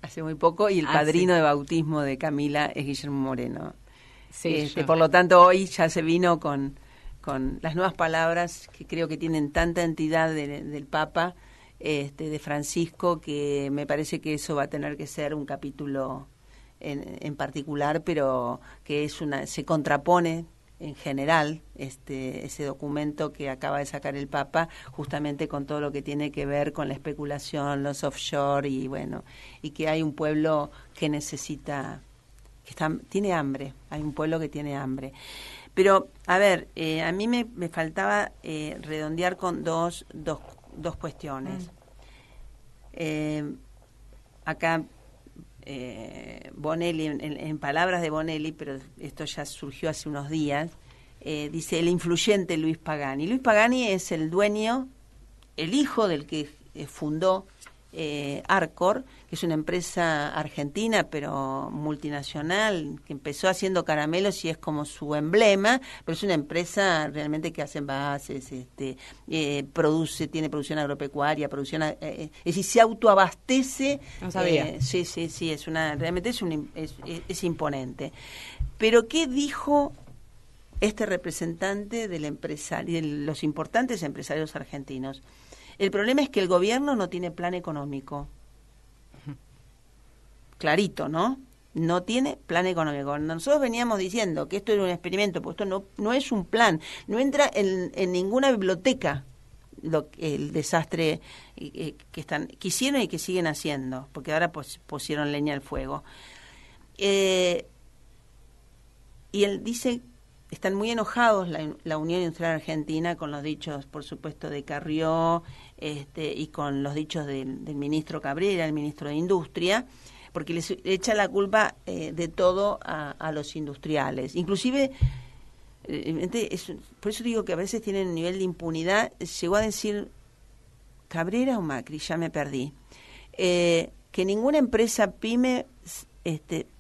hace muy poco y el padrino de bautismo de Camila es Guillermo Moreno. Sí, por lo tanto, hoy ya se vino con las nuevas palabras que creo que tienen tanta entidad del Papa, de Francisco, que me parece que eso va a tener que ser un capítulo en particular, pero que se contrapone en general ese documento que acaba de sacar el Papa, justamente con todo lo que tiene que ver con la especulación, los offshore y que hay un pueblo que necesita, tiene hambre, hay un pueblo que tiene hambre. Pero, a ver, a mí me faltaba redondear con dos cuestiones. Acá Bonelli, en palabras de Bonelli, pero esto ya surgió hace unos días, dice el influyente Luis Pagani. Luis Pagani es el dueño, el hijo del que fundó Arcor, que es una empresa argentina pero multinacional, que empezó haciendo caramelos y es como su emblema, pero es una empresa realmente que hace envases, tiene producción agropecuaria, es decir, se autoabastece. No sabía. Sí, realmente es imponente. Pero ¿qué dijo este representante del empresario, de los importantes empresarios argentinos? El problema es que el gobierno no tiene plan económico. Clarito, ¿no? No tiene plan económico. Nosotros veníamos diciendo que esto era un experimento, pues esto no es un plan. No entra en ninguna biblioteca el desastre que hicieron y que siguen haciendo, porque ahora pusieron leña al fuego. Y él dice, están muy enojados la Unión Industrial Argentina con los dichos, por supuesto, de Carrió, y con los dichos del ministro Cabrera, el ministro de Industria, porque les echa la culpa de todo a los industriales. Inclusive, por eso digo que a veces tienen un nivel de impunidad. Llegó a decir, ¿Cabrera o Macri? Ya me perdí. Que ninguna empresa pyme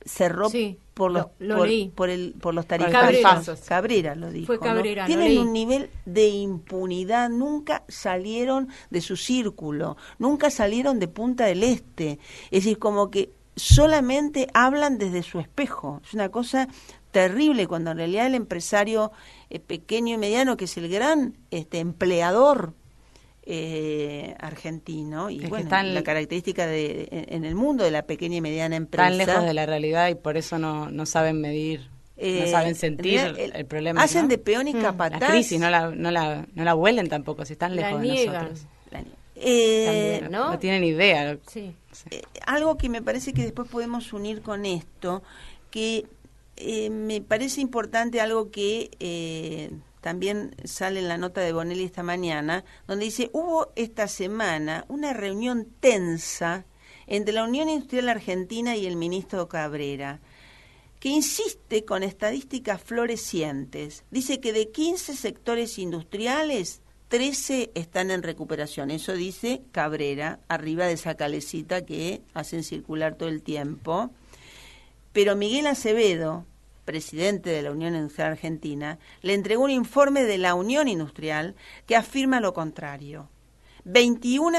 cerró por los tarifazos. Cabrera lo dijo. Fue Cabrera, ¿no? Tienen un nivel de impunidad, nunca salieron de su círculo, nunca salieron de Punta del Este. Es decir, como que solamente hablan desde su espejo. Es una cosa terrible cuando en realidad el empresario pequeño y mediano, que es el gran empleador argentino, y la característica en el mundo de la pequeña y mediana empresa, tan lejos de la realidad y por eso no saben medir, no saben sentir el problema. Hacen, ¿no?, de peón y capataz. La crisis no la huelen tampoco, si están lejos de nosotros. También, ¿no? No tienen idea. Sí. Algo que me parece que después podemos unir con esto, que me parece importante, algo que también sale en la nota de Bonelli esta mañana, donde dice, hubo esta semana una reunión tensa entre la Unión Industrial Argentina y el ministro Cabrera, que insiste con estadísticas florecientes. Dice que de 15 sectores industriales, 13 están en recuperación. Eso dice Cabrera, arriba de esa calecita que hacen circular todo el tiempo. Pero Miguel Acevedo, presidente de la Unión Industrial Argentina, le entregó un informe de la Unión Industrial que afirma lo contrario. 21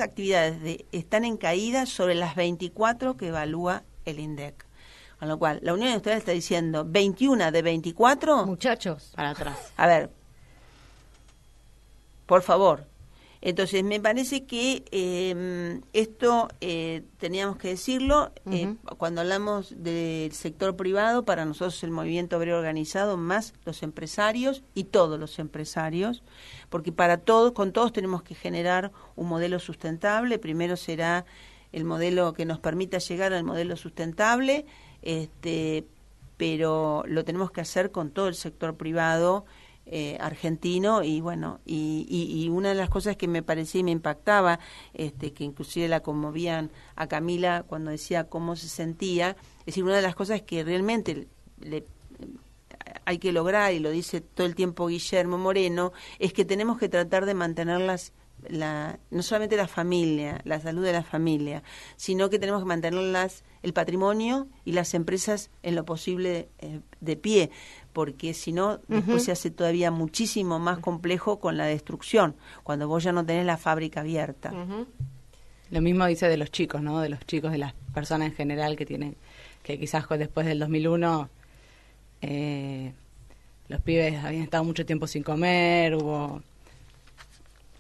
actividades están en caída sobre las 24 que evalúa el INDEC. Con lo cual, la Unión Industrial está diciendo 21 de 24... Muchachos, para atrás. A ver, por favor, Entonces, me parece que esto teníamos que decirlo. Cuando hablamos del sector privado, para nosotros el movimiento obrero organizado, más los empresarios y todos los empresarios, porque con todos tenemos que generar un modelo sustentable. Primero será el modelo que nos permita llegar al modelo sustentable, pero lo tenemos que hacer con todo el sector privado argentino. Y bueno, y una de las cosas que me parecía y me impactaba, que inclusive la conmovían a Camila cuando decía cómo se sentía, es decir, una de las cosas que realmente hay que lograr, y lo dice todo el tiempo Guillermo Moreno, es que tenemos que tratar de mantenerlas, no solamente la familia, la salud de la familia, sino que tenemos que mantenerlas, el patrimonio y las empresas en lo posible de pie, porque si no, después se hace todavía muchísimo más complejo con la destrucción, cuando vos ya no tenés la fábrica abierta. Lo mismo dice de los chicos, ¿no? De los chicos, de las personas en general que quizás después del 2001 los pibes habían estado mucho tiempo sin comer,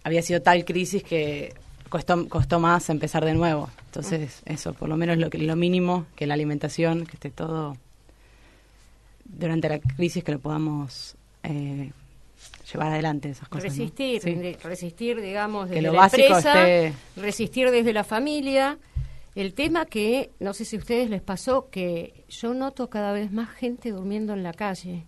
había sido tal crisis que costó más empezar de nuevo. Entonces, eso, por lo menos lo mínimo, que la alimentación, que esté todo durante la crisis, que lo podamos llevar adelante, esas cosas. Resistir, ¿no? resistir, digamos, desde que lo la básico empresa, resistir desde la familia. El tema que, no sé si a ustedes les pasó, que yo noto cada vez más gente durmiendo en la calle.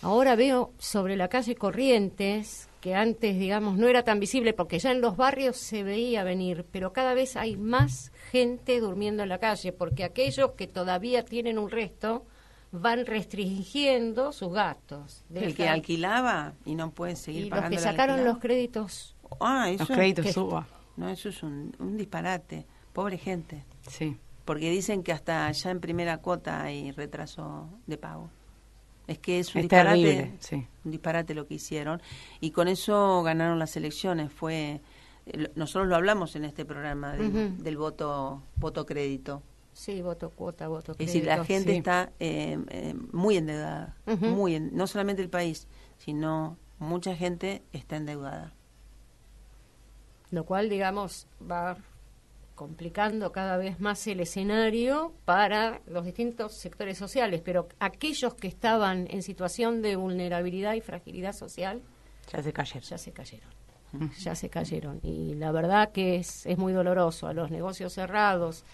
Ahora veo sobre la calle Corrientes, que antes, digamos, no era tan visible porque ya en los barrios se veía venir, pero cada vez hay más gente durmiendo en la calle, porque aquellos que todavía tienen un resto van restringiendo sus gastos. El que alquilaba y no puede seguir pagando. Y los que sacaron los créditos. Los créditos suba. No, eso es un disparate. Pobre gente. Sí. Porque dicen que hasta ya en primera cuota hay retraso de pago. Es que es un disparate, terrible, sí. Un disparate lo que hicieron. Y con eso ganaron las elecciones. Nosotros lo hablamos en este programa del voto crédito. Sí, voto cuota, voto crédito. Es decir, la gente sí. está muy endeudada. No solamente el país, sino mucha gente está endeudada. Lo cual, digamos, va complicando cada vez más el escenario para los distintos sectores sociales, pero aquellos que estaban en situación de vulnerabilidad y fragilidad social ya se cayeron. Ya se cayeron. Y la verdad que es muy doloroso. A los negocios cerrados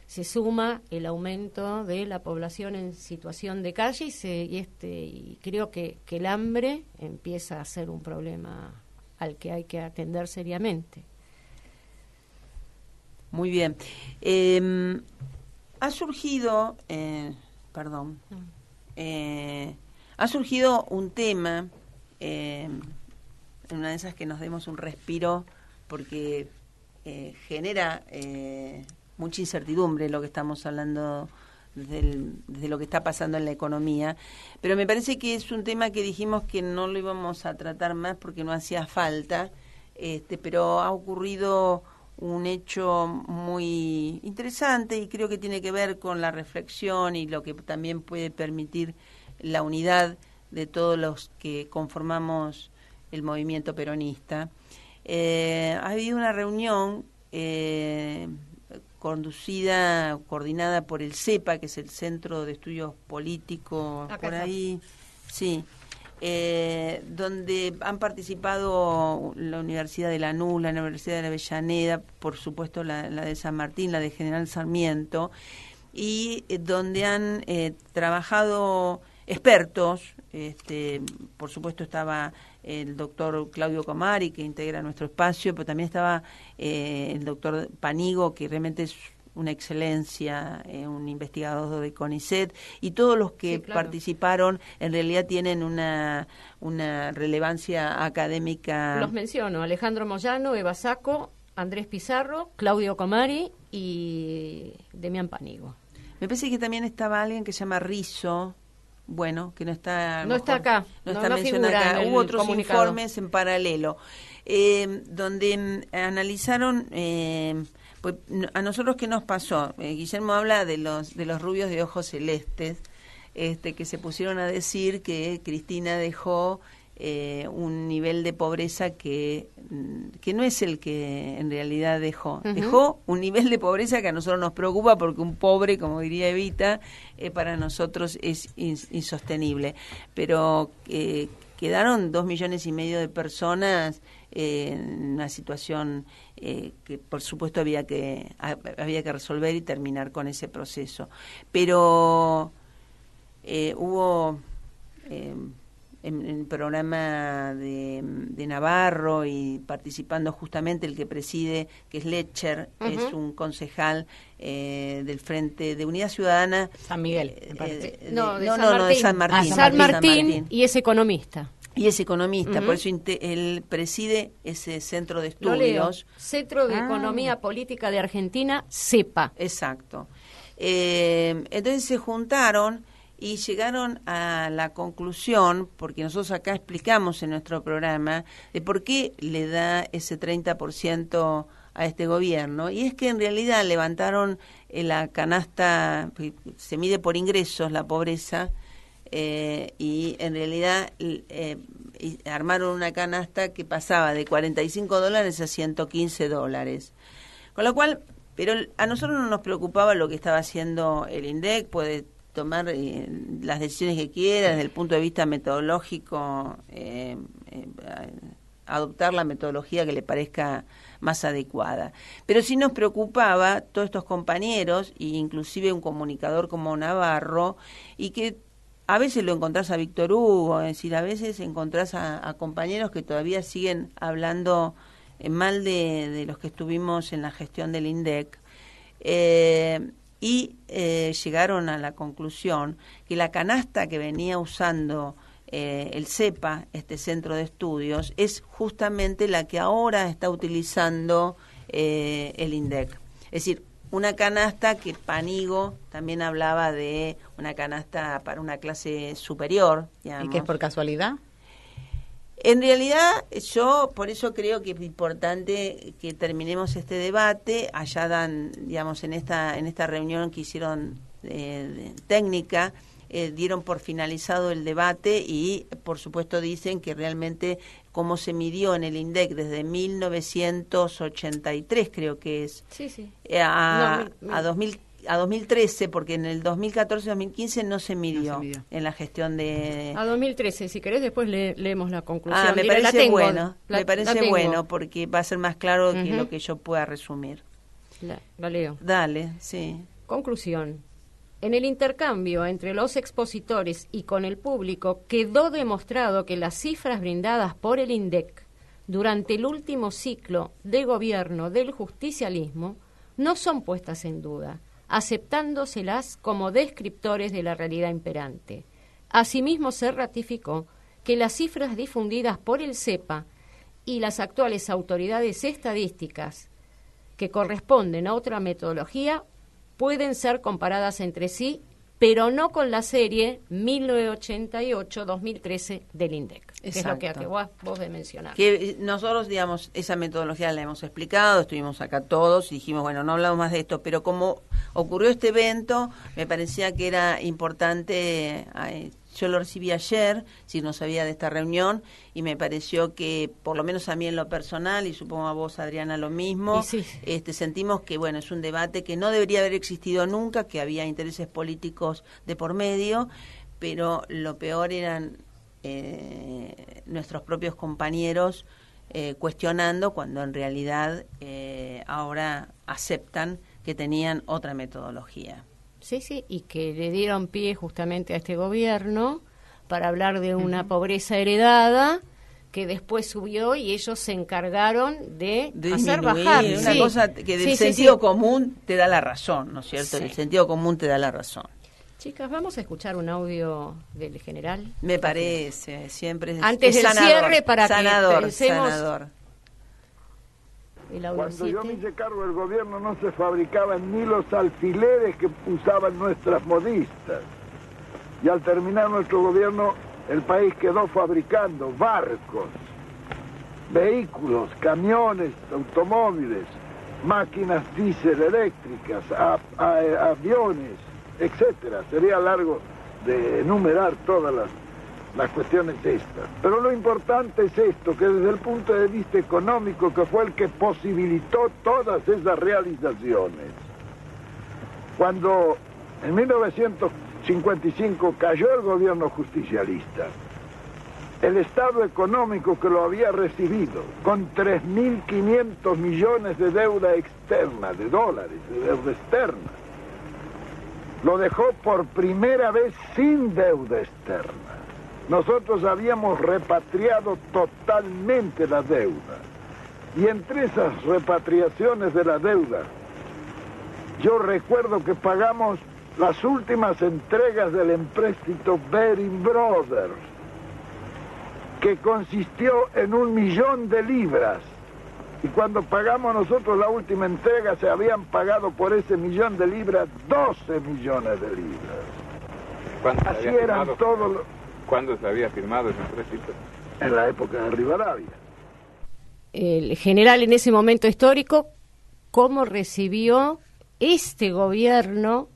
se suma el aumento de la población en situación de calle y creo que el hambre empieza a ser un problema al que hay que atender seriamente. Muy bien. Ha surgido un tema, en una de esas que nos demos un respiro, porque genera mucha incertidumbre lo que estamos hablando de lo que está pasando en la economía, pero me parece que es un tema que dijimos que no lo íbamos a tratar más porque no hacía falta, pero ha ocurrido un hecho muy interesante y creo que tiene que ver con la reflexión y lo que también puede permitir la unidad de todos los que conformamos el movimiento peronista. Ha habido una reunión coordinada por el CEPA, que es el Centro de Estudios Políticos, acá por está. ahí, sí, donde han participado la Universidad de Lanús, la Universidad de Avellaneda, por supuesto la de San Martín, la de General Sarmiento, y donde han trabajado expertos. Por supuesto estaba el doctor Claudio Comari, que integra nuestro espacio, pero también estaba el doctor Panigo, que realmente es una excelencia, un investigador de CONICET, y todos los que participaron en realidad tienen una relevancia académica. Los menciono: Alejandro Moyano, Eva Sacco, Andrés Pizarro, Claudio Comari y Demián Panigo. Me parece que también estaba alguien que se llama Rizzo, bueno, que no está... No está acá, no está mencionado acá. Hubo otros informes en paralelo, donde analizaron... pues a nosotros, ¿qué nos pasó? Guillermo habla de los rubios de ojos celestes, que se pusieron a decir que Cristina dejó un nivel de pobreza que no es el que en realidad dejó. Dejó un nivel de pobreza que a nosotros nos preocupa porque un pobre, como diría Evita, para nosotros es insostenible. Pero quedaron 2,5 millones de personas en una situación que por supuesto había que resolver y terminar con ese proceso. Pero hubo en el programa de Navarro y participando justamente el que preside, que es Lecher, es un concejal del Frente de Unidad Ciudadana. San Miguel, de San Martín. San Martín, y es economista. Y es economista, por eso él preside ese centro de estudios. Centro de Economía Política de Argentina, CEPA. Exacto. Entonces se juntaron y llegaron a la conclusión, porque nosotros acá explicamos en nuestro programa, de por qué le da ese 30% a este gobierno. Y es que en realidad levantaron la canasta, se mide por ingresos la pobreza, y en realidad armaron una canasta que pasaba de $45 a $115. Con lo cual, pero a nosotros no nos preocupaba lo que estaba haciendo el INDEC, puede tomar las decisiones que quiera desde el punto de vista metodológico, adoptar la metodología que le parezca más adecuada. Pero sí nos preocupaba todos estos compañeros, e inclusive un comunicador como Navarro, y que a veces lo encontrás a Víctor Hugo, es decir, a veces encontrás a compañeros que todavía siguen hablando mal de los que estuvimos en la gestión del INDEC, y llegaron a la conclusión que la canasta que venía usando el CEPA, este centro de estudios, es justamente la que ahora está utilizando el INDEC. Es decir, una canasta que Panigo también hablaba de una canasta para una clase superior, digamos. ¿Y que es por casualidad? En realidad, yo por eso creo que es importante que terminemos este debate. Allá dan, digamos, en esta reunión que hicieron técnica, dieron por finalizado el debate y, por supuesto, dicen que realmente cómo se midió en el INDEC desde 1983, creo que es, a 2013, porque en el 2014-2015 no se midió en la gestión de... A 2013, si querés después leemos la conclusión. Me parece bueno, porque va a ser más claro que lo que yo pueda resumir. La leo. Dale, sí. Conclusión. En el intercambio entre los expositores y con el público quedó demostrado que las cifras brindadas por el INDEC durante el último ciclo de gobierno del justicialismo no son puestas en duda, aceptándoselas como descriptores de la realidad imperante. Asimismo, se ratificó que las cifras difundidas por el CEPA y las actuales autoridades estadísticas, que corresponden a otra metodología, pueden ser comparadas entre sí, pero no con la serie 1988-2013 del INDEC, que es lo que vos de mencionar. Que nosotros, digamos, esa metodología la hemos explicado, estuvimos acá todos y dijimos, bueno, no hablamos más de esto, pero como ocurrió este evento, me parecía que era importante, yo lo recibí ayer, si no sabía de esta reunión, y me pareció que, por lo menos a mí en lo personal, y supongo a vos, Adriana, lo mismo, sentimos que, bueno, es un debate que no debería haber existido nunca, que había intereses políticos de por medio, pero lo peor eran nuestros propios compañeros cuestionando, cuando en realidad ahora aceptan que tenían otra metodología. Sí, y que le dieron pie justamente a este gobierno para hablar de una pobreza heredada que después subió y ellos se encargaron de hacer bajar. Una cosa que del sentido común te da la razón, ¿no es cierto? El sentido común te da la razón. Chicas, vamos a escuchar un audio del general. Me parece, siempre antes del cierre para que pensemos. Sanador. Cuando yo me hice cargo del gobierno no se fabricaban ni los alfileres que usaban nuestras modistas. Y al terminar nuestro gobierno, el país quedó fabricando barcos, vehículos, camiones, automóviles, máquinas diésel eléctricas, aviones, etcétera. Sería largo de enumerar todas las La cuestión es esta. Pero lo importante es esto, que desde el punto de vista económico, que fue el que posibilitó todas esas realizaciones, cuando en 1955 cayó el gobierno justicialista, el Estado económico que lo había recibido con 3.500 millones de deuda externa, de dólares, de deuda externa, lo dejó por primera vez sin deuda externa. Nosotros habíamos repatriado totalmente la deuda. Y entre esas repatriaciones de la deuda, yo recuerdo que pagamos las últimas entregas del empréstito Baring Brothers, que consistió en 1 millón de libras. Y cuando pagamos nosotros la última entrega, se habían pagado por ese 1 millón de libras 12 millones de libras. Así eran todos los... ¿Cuándo se había firmado ese empréstito? En la época de Rivadavia. El general, en ese momento histórico, ¿cómo recibió este gobierno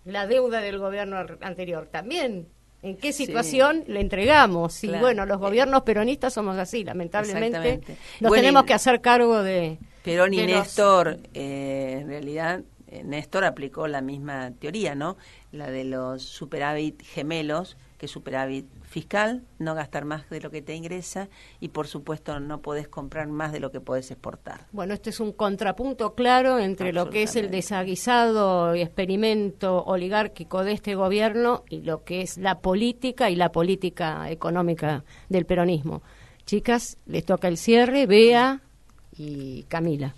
la deuda del gobierno anterior? También, ¿en qué situación le entregamos? Y claro. bueno, los gobiernos peronistas somos así, lamentablemente. Nos Bueno, tenemos que hacer cargo de... Perón y de Néstor, en realidad, Néstor aplicó la misma teoría, ¿no? La de los superávit gemelos, que es superávit fiscal, no gastar más de lo que te ingresa, y por supuesto no podés comprar más de lo que podés exportar. Bueno, este es un contrapunto claro entre lo que es el desaguisado y experimento oligárquico de este gobierno y lo que es la política y la política económica del peronismo. Chicas, les toca el cierre, Bea y Camila.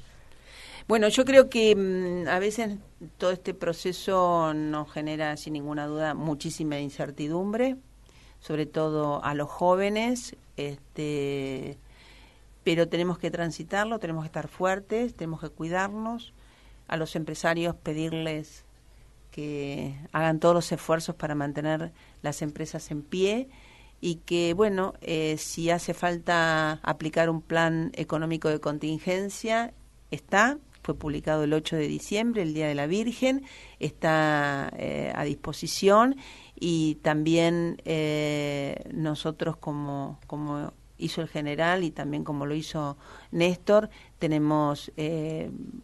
Bueno, yo creo que a veces todo este proceso nos genera, sin ninguna duda, muchísima incertidumbre, sobre todo a los jóvenes, pero tenemos que transitarlo, tenemos que estar fuertes, tenemos que cuidarnos. A los empresarios pedirles que hagan todos los esfuerzos para mantener las empresas en pie y que, bueno, si hace falta aplicar un plan económico de contingencia, fue publicado el 8 de diciembre, el Día de la Virgen, está a disposición, y también nosotros como hizo el general y también como lo hizo Néstor, tenemos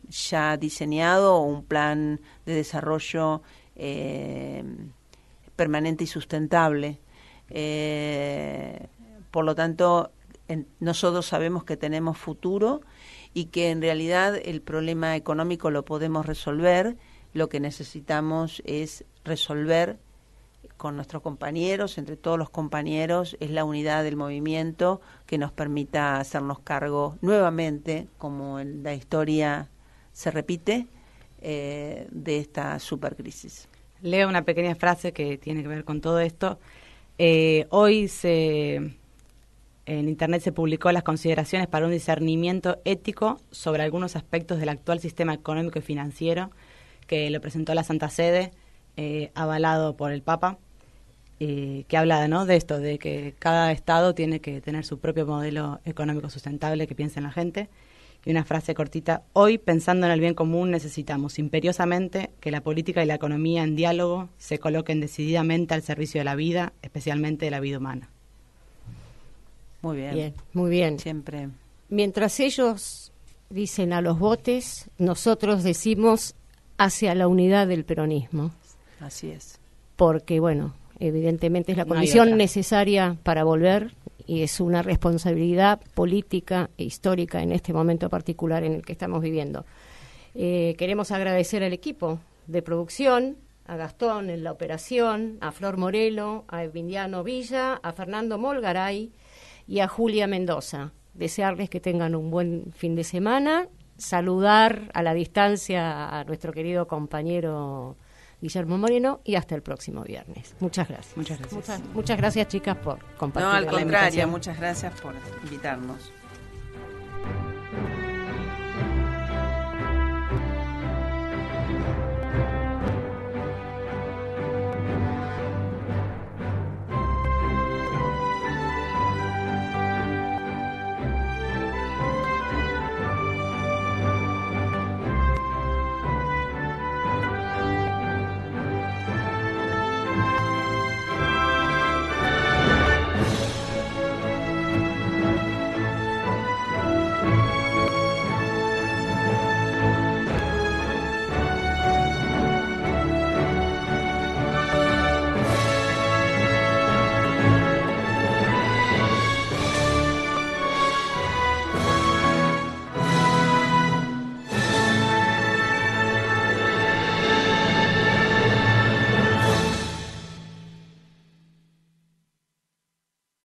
ya diseñado un plan de desarrollo permanente y sustentable. Por lo tanto, nosotros sabemos que tenemos futuro y que en realidad el problema económico lo podemos resolver. Lo que necesitamos es resolver con nuestros compañeros, entre todos los compañeros, es la unidad del movimiento que nos permita hacernos cargo nuevamente, como en la historia se repite, de esta supercrisis. Leo una pequeña frase que tiene que ver con todo esto. Hoy en Internet se publicó las consideraciones para un discernimiento ético sobre algunos aspectos del actual sistema económico y financiero, que lo presentó la Santa Sede, avalado por el Papa, que habla, ¿no?, de esto, de que cada Estado tiene que tener su propio modelo económico sustentable que piense en la gente. Y una frase cortita: hoy, pensando en el bien común, necesitamos imperiosamente que la política y la economía en diálogo se coloquen decididamente al servicio de la vida, especialmente de la vida humana. Muy bien. Bien, muy bien. Siempre. Mientras ellos dicen a los botes, nosotros decimos hacia la unidad del peronismo. Así es. Porque, bueno, evidentemente es la No hay condición otra. necesaria para volver, y es una responsabilidad política e histórica en este momento particular en el que estamos viviendo. Queremos agradecer al equipo de producción, a Gastón en la operación, a Flor Morelo, a Emiliano Villa, a Fernando Molgaray y a Julia Mendoza. Desearles que tengan un buen fin de semana, saludar a la distancia a nuestro querido compañero Guillermo Moreno, y hasta el próximo viernes. Muchas gracias. Muchas gracias. Muchas gracias, chicas, por compartir. No, al la contrario, invitación. muchas gracias por invitarnos.